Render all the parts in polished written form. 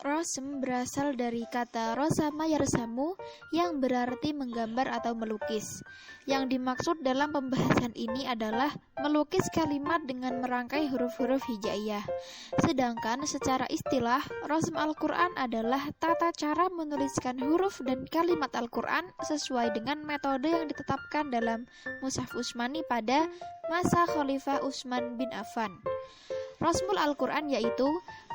Rosm berasal dari kata rosama yarsamu yang berarti menggambar atau melukis. Yang dimaksud dalam pembahasan ini adalah melukis kalimat dengan merangkai huruf-huruf hijaiyah. Sedangkan secara istilah, rosm Al-Quran adalah tata cara menuliskan huruf dan kalimat Al-Quran sesuai dengan metode yang ditetapkan dalam Mushaf Utsmani pada masa Khalifah Utsman bin Affan. Rosmul Al-Quran yaitu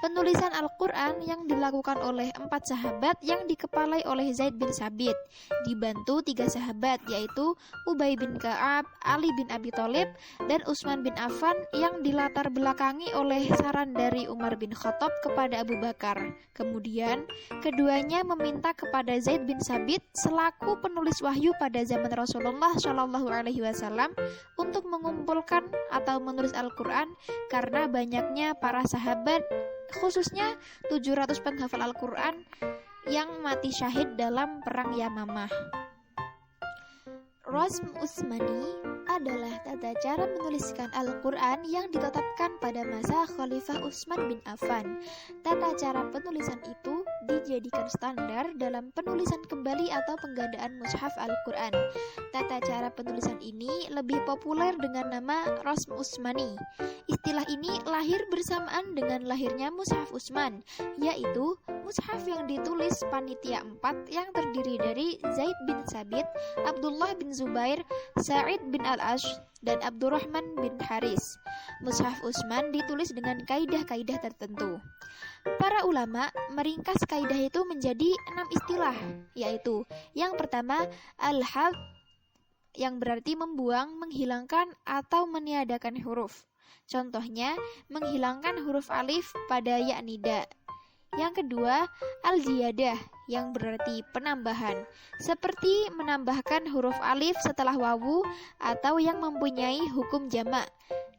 penulisan Al-Quran yang dilakukan oleh 4 sahabat yang dikepalai oleh Zaid bin Tsabit, dibantu 3 sahabat yaitu Ubay bin Ka'ab, Ali bin Abi Thalib, dan Utsman bin Affan yang dilatar belakangi oleh saran dari Umar bin Khattab kepada Abu Bakar. Kemudian, keduanya meminta kepada Zaid bin Tsabit selaku penulis wahyu pada zaman Rasulullah SAW untuk mengumpulkan atau menulis Al-Quran karena banyaknya para sahabat, khususnya 700 penghafal Al-Quran yang mati syahid dalam perang Yamamah. Rosm Utsmani adalah tata cara menuliskan Al-Quran yang ditetapkan pada masa Khalifah Utsman bin Affan. Tata cara penulisan itu dijadikan standar dalam penulisan kembali atau penggandaan mushaf Al-Quran. Tata cara penulisan ini lebih populer dengan nama Rosm Utsmani. Istilah ini lahir bersamaan dengan lahirnya Mushaf Utsman, yaitu mushaf yang ditulis panitia 4 yang terdiri dari Zaid bin Tsabit, Abdullah bin Zubair, Sa'id bin Al-Ash, dan Abdurrahman bin Haris. Mushaf Utsman ditulis dengan kaidah-kaidah tertentu. Para ulama meringkas kaidah itu menjadi 6 istilah, yaitu yang pertama al-hadz, yang berarti membuang, menghilangkan, atau meniadakan huruf. Contohnya, menghilangkan huruf alif pada ya nida. Yang kedua, al-ziyadah, yang berarti penambahan, seperti menambahkan huruf alif setelah wawu atau yang mempunyai hukum jamak,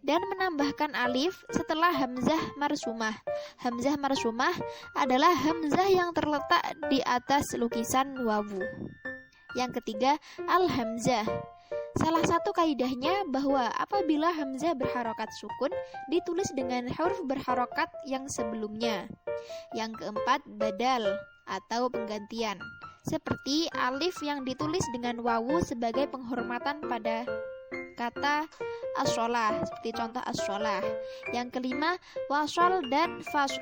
dan menambahkan alif setelah hamzah marsumah. Hamzah marsumah adalah hamzah yang terletak di atas lukisan wawu. Yang ketiga, al-hamzah. Salah satu kaidahnya bahwa apabila hamzah berharokat sukun ditulis dengan huruf berharokat yang sebelumnya. Yang keempat, badal atau penggantian, seperti alif yang ditulis dengan wawu sebagai penghormatan pada kata as-sholah, seperti contoh as-sholah. Yang kelima, wasol dan fasl,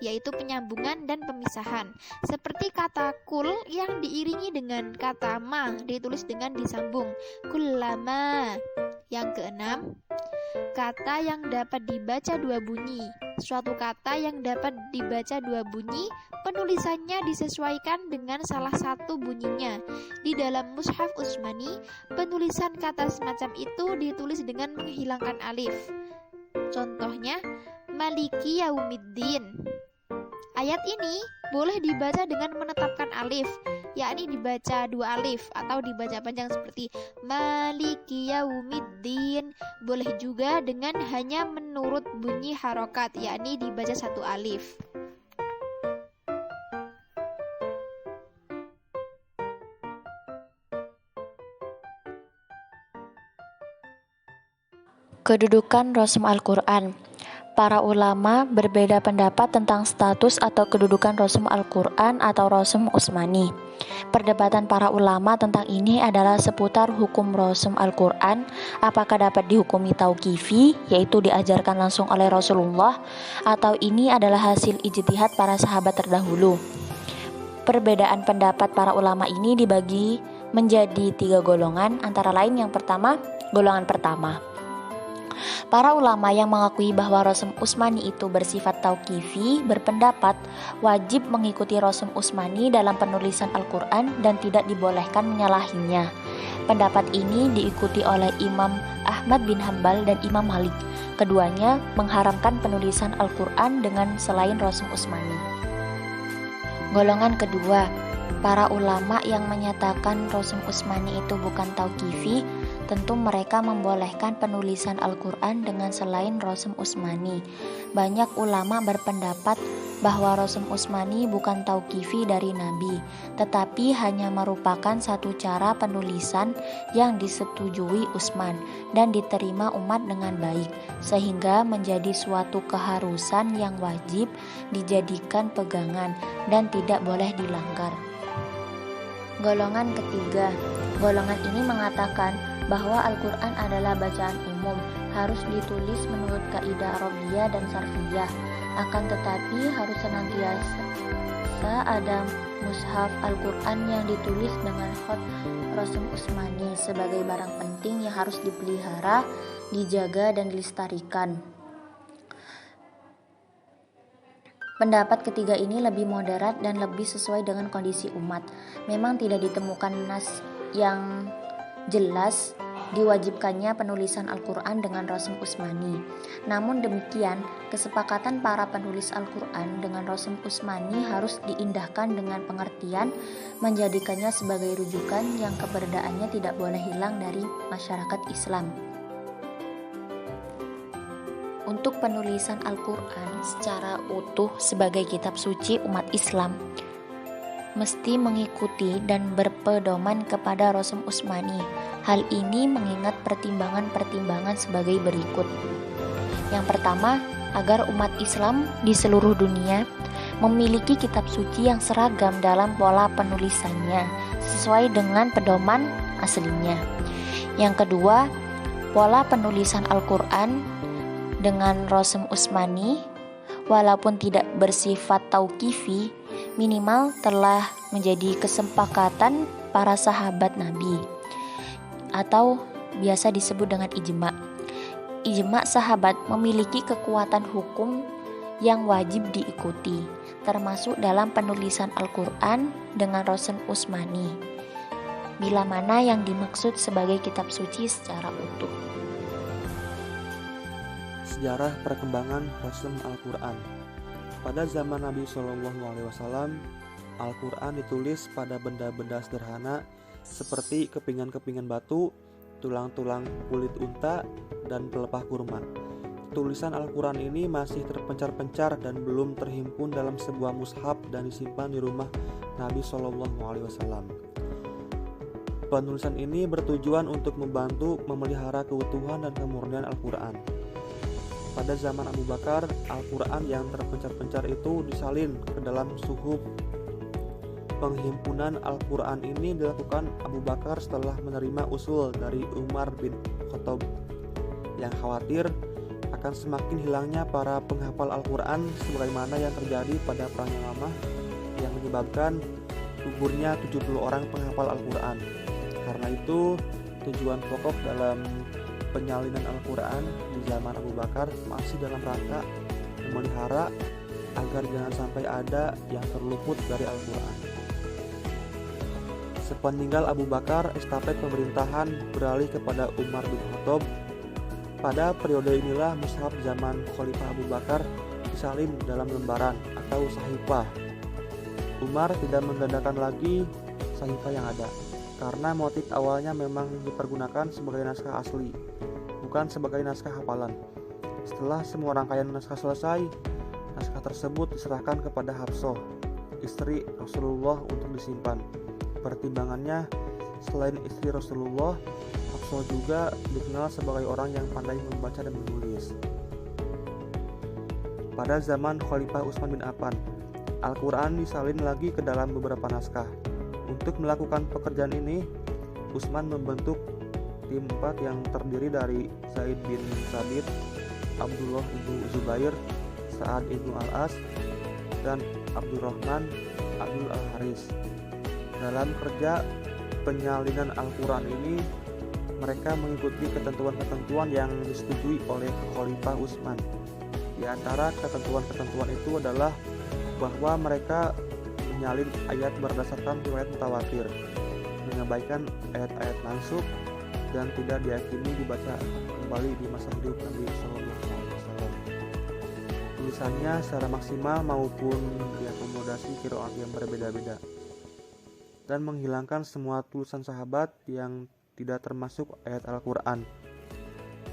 yaitu penyambungan dan pemisahan, seperti kata kul yang diiringi dengan kata ma ditulis dengan disambung, kullama. Yang keenam, kata yang dapat dibaca 2 bunyi. Suatu kata yang dapat dibaca 2 bunyi, penulisannya disesuaikan dengan salah satu bunyinya. Di dalam Mushaf Utsmani, penulisan kata semacam itu ditulis dengan menghilangkan alif. Contohnya, Maliki Yaumiddin. Ayat ini boleh dibaca dengan menetapkan alif, yakni dibaca 2 alif, atau dibaca panjang seperti Maliki Yaumiddin. Boleh juga dengan hanya menurut bunyi harokat, yakni dibaca 1 alif. Kedudukan Rosm Al-Quran. Para ulama berbeda pendapat tentang status atau kedudukan Rosm Al-Quran atau Rosm Utsmani. Perdebatan para ulama tentang ini adalah seputar hukum Rosm Al-Quran, apakah dapat dihukumi tauqifi, yaitu diajarkan langsung oleh Rasulullah, atau ini adalah hasil ijtihad para sahabat terdahulu. Perbedaan pendapat para ulama ini dibagi menjadi 3 golongan, antara lain yang pertama, golongan pertama. Para ulama yang mengakui bahwa Rosm Utsmani itu bersifat tauqifi berpendapat wajib mengikuti Rosm Utsmani dalam penulisan Al-Quran dan tidak dibolehkan menyalahinya. Pendapat ini diikuti oleh Imam Ahmad bin Hanbal dan Imam Malik. Keduanya mengharamkan penulisan Al-Quran dengan selain Rosm Utsmani. Golongan kedua, para ulama yang menyatakan Rosm Utsmani itu bukan tauqifi tentu mereka membolehkan penulisan Al-Quran dengan selain Rasul Utsmani. Banyak ulama berpendapat bahwa Rasul Utsmani bukan tauqifi dari Nabi, tetapi hanya merupakan satu cara penulisan yang disetujui Utsman dan diterima umat dengan baik, sehingga menjadi suatu keharusan yang wajib dijadikan pegangan dan tidak boleh dilanggar. Golongan ketiga. Golongan ini mengatakan bahwa Al-Quran adalah bacaan umum, harus ditulis menurut kaidah Arabiyah dan Sarfiyah. Akan tetapi harus senantiasa ada mushaf Al-Quran yang ditulis dengan khat Rasul Utsmani sebagai barang penting yang harus dipelihara, dijaga, dan dilestarikan. Pendapat ketiga ini lebih moderat dan lebih sesuai dengan kondisi umat. Memang tidak ditemukan nas yang jelas diwajibkannya penulisan Al-Quran dengan Rasul Utsmani. Namun demikian, kesepakatan para penulis Al-Quran dengan Rasul Utsmani harus diindahkan dengan pengertian menjadikannya sebagai rujukan yang keberadaannya tidak boleh hilang dari masyarakat Islam. Untuk penulisan Al-Quran secara utuh sebagai kitab suci umat Islam mesti mengikuti dan berpedoman kepada Rasul Utsmani. Hal ini mengingat pertimbangan-pertimbangan sebagai berikut. Yang pertama, agar umat Islam di seluruh dunia memiliki kitab suci yang seragam dalam pola penulisannya sesuai dengan pedoman aslinya. Yang kedua, pola penulisan Al-Quran dengan Rasul Utsmani walaupun tidak bersifat tauqifi, minimal telah menjadi kesepakatan para sahabat Nabi atau biasa disebut dengan ijma. Ijma sahabat memiliki kekuatan hukum yang wajib diikuti, termasuk dalam penulisan Al-Quran dengan Rasul Utsmani, bila mana yang dimaksud sebagai kitab suci secara utuh. Sejarah perkembangan Rasul Al-Quran. Pada zaman Nabi SAW, Al-Quran ditulis pada benda-benda sederhana seperti kepingan-kepingan batu, tulang-tulang kulit unta, dan pelepah kurma. Tulisan Al-Quran ini masih terpencar-pencar dan belum terhimpun dalam sebuah mushaf dan disimpan di rumah Nabi SAW. Penulisan ini bertujuan untuk membantu memelihara keutuhan dan kemurnian Al-Quran. Pada zaman Abu Bakar, Al-Quran yang terpencar-pencar itu disalin ke dalam suhuf. Penghimpunan Al-Quran ini dilakukan Abu Bakar setelah menerima usul dari Umar bin Khattab yang khawatir akan semakin hilangnya para penghafal Al-Quran sebagaimana yang terjadi pada Perang Yamamah yang menyebabkan gugurnya 70 orang penghafal Al-Quran. Karena itu, tujuan pokok dalam penyalinan Al-Quran di zaman Abu Bakar masih dalam rangka memelihara agar jangan sampai ada yang terluput dari Al-Quran. Sepeninggal Abu Bakar, estafet pemerintahan beralih kepada Umar bin Khattab. Pada periode inilah mushaf zaman Khalifah Abu Bakar disalin dalam lembaran atau sahifah. Umar tidak menggandakan lagi sahifah yang ada, karena motif awalnya memang dipergunakan sebagai naskah asli, bukan sebagai naskah hafalan. Setelah semua rangkaian naskah selesai, naskah tersebut diserahkan kepada Hafsah, istri Rasulullah untuk disimpan. Pertimbangannya, selain istri Rasulullah, Hafsah juga dikenal sebagai orang yang pandai membaca dan menulis. Pada zaman Khalifah Utsman bin Affan, Al-Quran disalin lagi ke dalam beberapa naskah. Untuk melakukan pekerjaan ini, Utsman membentuk tim 4 yang terdiri dari Zaid bin Thabit, Abdullah bin Zubair, Sa'ad bin Al-As, dan Abdurrahman Abdul Al-Haris. Dalam kerja penyalinan Al-Quran ini, mereka mengikuti ketentuan-ketentuan yang disetujui oleh Khalifah Utsman. Di antara ketentuan-ketentuan itu adalah bahwa mereka menyalin ayat berdasarkan riwayat mutawatir, mengabaikan ayat-ayat mansukh, dan tidak diyakini dibaca kembali di masa hidup Nabi SAW. Tulisannya secara maksimal maupun diakomodasi qiraat yang berbeda-beda, dan menghilangkan semua tulisan sahabat yang tidak termasuk ayat Al-Quran.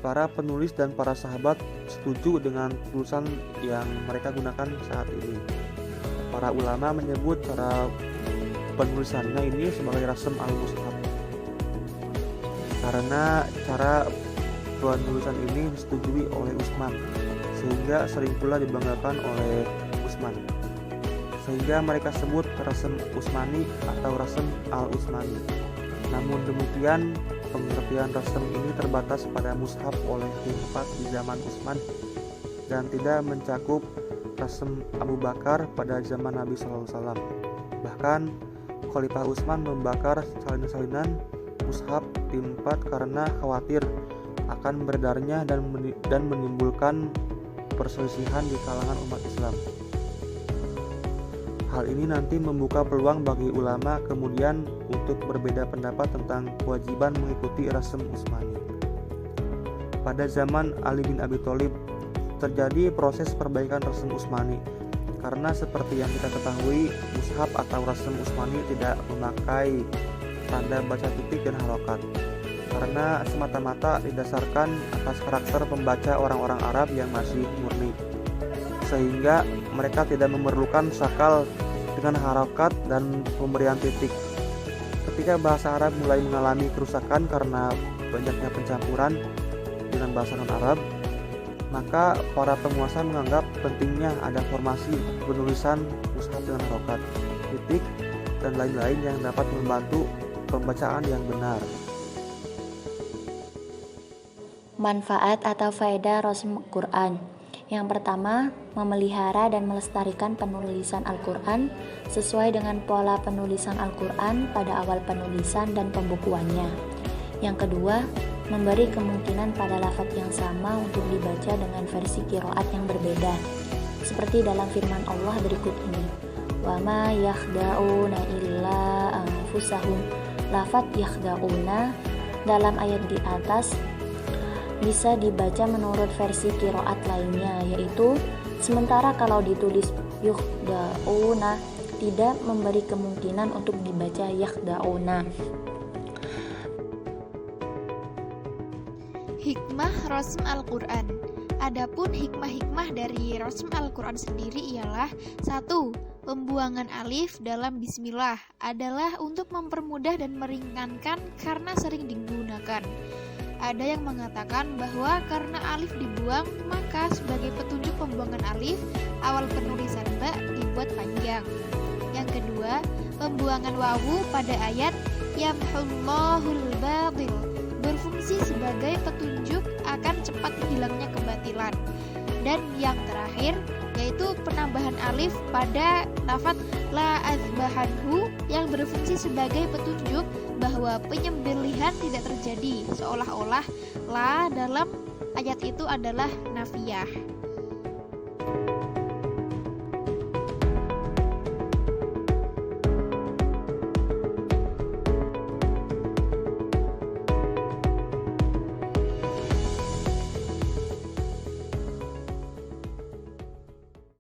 Para penulis dan para sahabat setuju dengan tulisan yang mereka gunakan saat ini. Para ulama menyebut cara penulisannya ini sebagai rasm al-mushaf, karena cara penulisan ini disetujui oleh Utsman, sehingga sering pula dibanggakan oleh Utsman, sehingga mereka sebut rasm Utsmani atau rasm al-Utsmani. Namun demikian, pengertian rasm ini terbatas pada mushaf oleh Hifat di zaman Utsman dan tidak mencakup rasm Abu Bakar pada zaman Nabi SAW. Bahkan Khalifah Utsman membakar salinan-salinan mushaf Hifat karena khawatir akan beredarnya dan menimbulkan perselisihan di kalangan umat Islam. Hal ini nanti membuka peluang bagi ulama kemudian untuk berbeda pendapat tentang kewajiban mengikuti rasm Utsmani. Pada zaman Ali bin Abi Thalib terjadi proses perbaikan rasm Utsmani, karena seperti yang kita ketahui, mushaf atau rasm Utsmani tidak memakai tanda baca titik dan harokat, karena semata-mata didasarkan atas karakter pembaca orang-orang Arab yang masih murni, sehingga mereka tidak memerlukan sakal dengan harokat dan pemberian titik. Ketika bahasa Arab mulai mengalami kerusakan karena banyaknya pencampuran dengan bahasa non-Arab, maka para penguasa menganggap pentingnya ada formasi penulisan mushaf dengan harokat, titik, dan lain-lain yang dapat membantu pembacaan yang benar. Manfaat atau faedah rasm Quran. Yang pertama, memelihara dan melestarikan penulisan Al-Quran sesuai dengan pola penulisan Al-Quran pada awal penulisan dan pembukuannya. Yang kedua, memberi kemungkinan pada lafaz yang sama untuk dibaca dengan versi qiraat yang berbeda, seperti dalam firman Allah berikut ini, wa ma yakhda'una illa anfusahum. Lafaz yakhda'una dalam ayat di atas bisa dibaca menurut versi qiraat lainnya, yaitu sementara kalau ditulis yukhdauna tidak memberi kemungkinan untuk dibaca yakdauna. Hikmah rasm Al-Quran. Adapun hikmah-hikmah dari rasm Al-Quran sendiri ialah 1. Pembuangan alif dalam bismillah adalah untuk mempermudah dan meringankan karena sering digunakan. Ada yang mengatakan bahwa karena alif dibuang, maka sebagai petunjuk pembuangan alif, awal penulisan ba dibuat panjang. Yang kedua, pembuangan wawu pada ayat yamhullahul batil berfungsi sebagai petunjuk akan cepat hilangnya kebatilan. Dan yang terakhir, yaitu penambahan alif pada lafaz la azbahanhu yang berfungsi sebagai petunjuk bahwa penyembelihan tidak terjadi, seolah-olah la dalam ayat itu adalah nafiyah.